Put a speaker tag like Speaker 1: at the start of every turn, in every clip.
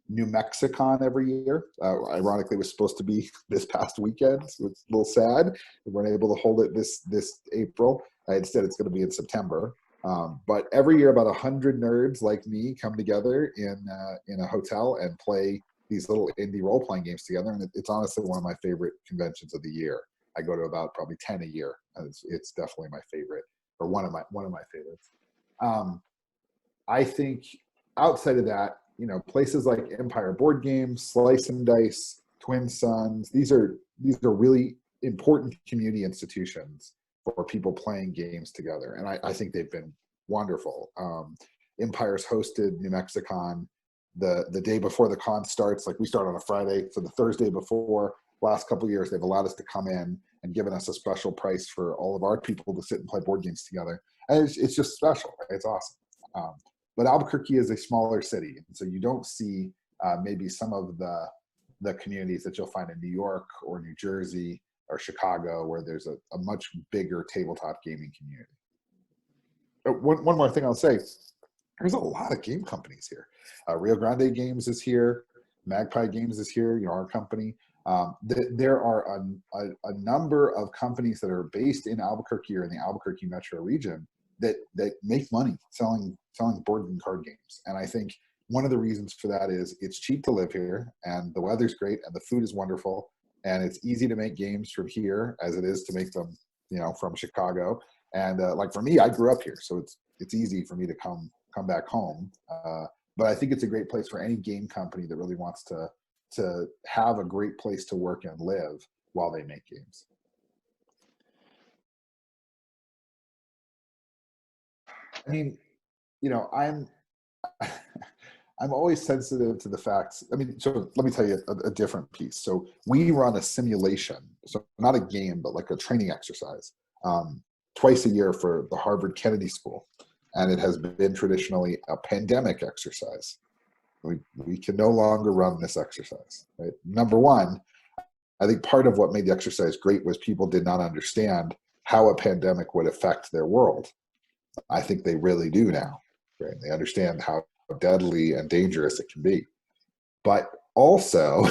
Speaker 1: New Mexicon every year. Ironically, it was supposed to be this past weekend, so it's a little sad. We weren't able to hold it this April. Instead, it's going to be in September. But every year, about 100 nerds like me come together in a hotel and play these little indie role-playing games together, and it's honestly one of my favorite conventions of the year. I go to about probably 10 a year. It's definitely my favorite, or one of my favorites. I think outside of that, places like Empire Board Games, Slice and Dice, Twin Suns, these are really important community institutions for people playing games together. And I think they've been wonderful. Empire's hosted New Mexicon the day before the con starts. Like, we start on a Friday, so the Thursday before. Last couple of years, they've allowed us to come in and given us a special price for all of our people to sit and play board games together. And it's just special. Right? It's awesome. But Albuquerque is a smaller city, and so you don't see maybe some of the communities that you'll find in New York or New Jersey or Chicago, where there's a much bigger tabletop gaming community. One more thing I'll say, there's a lot of game companies here. Rio Grande Games is here. Magpie Games is here, our company. There are a number of companies that are based in Albuquerque or in the Albuquerque metro region that make money selling board and card games. And I think one of the reasons for that is it's cheap to live here, and the weather's great, and the food is wonderful, and it's easy to make games from here as it is to make them, from Chicago. And like for me, I grew up here, so it's easy for me to come back home. But I think it's a great place for any game company that really wants to have a great place to work and live while they make games. I mean, I'm always sensitive to the facts. I mean, so let me tell you a different piece. So we run a simulation, so not a game, but like a training exercise, twice a year for the Harvard Kennedy School. And it has been traditionally a pandemic exercise. We can no longer run this exercise, right? Number one, I think part of what made the exercise great was people did not understand how a pandemic would affect their world. I think they really do now, right? They understand how deadly and dangerous it can be. But also,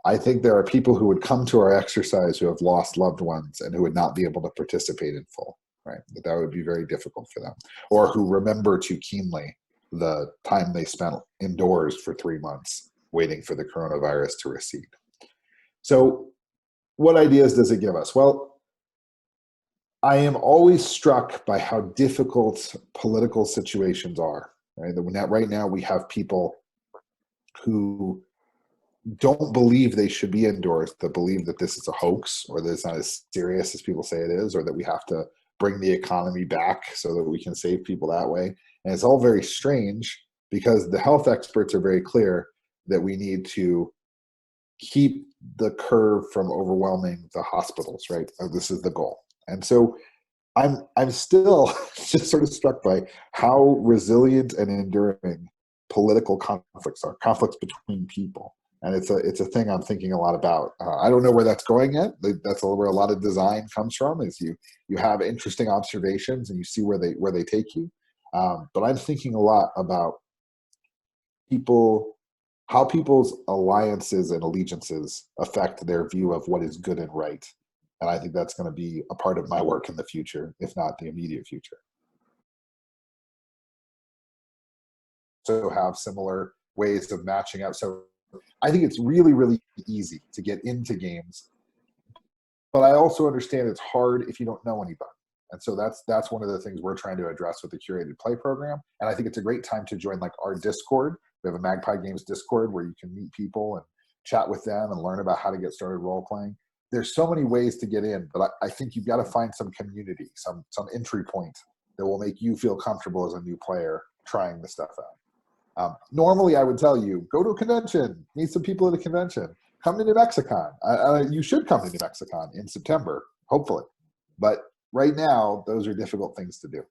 Speaker 1: I think there are people who would come to our exercise who have lost loved ones and who would not be able to participate in full, right? That would be very difficult for them. Or who remember too keenly the time they spent indoors for 3 months waiting for the coronavirus to recede. So what ideas does it give us? Well, I am always struck by how difficult political situations are. Right now we have people who don't believe they should be indoors, that believe that this is a hoax, or that it's not as serious as people say it is, or that we have to bring the economy back so that we can save people that way. And it's all very strange because the health experts are very clear that we need to keep the curve from overwhelming the hospitals, right? This is the goal. And so I'm still just sort of struck by how resilient and enduring political conflicts are, conflicts between people. And it's a thing I'm thinking a lot about. I don't know where that's going yet. That's where a lot of design comes from, is you have interesting observations and you see where they take you. But I'm thinking a lot about how people's alliances and allegiances affect their view of what is good and right. And I think that's going to be a part of my work in the future, if not the immediate future. So have similar ways of matching up. So I think it's really, really easy to get into games, but I also understand it's hard if you don't know anybody. And so that's one of the things we're trying to address with the curated play program. And I think it's a great time to join like our Discord. We have a Magpie Games Discord where you can meet people and chat with them and learn about how to get started role playing. There's so many ways to get in, but I think you've got to find some community, some entry point that will make you feel comfortable as a new player trying the stuff out. Normally, I would tell you, go to a convention, meet some people at a convention, come to New Mexicon. You should come to New Mexicon in September, hopefully. But right now, those are difficult things to do.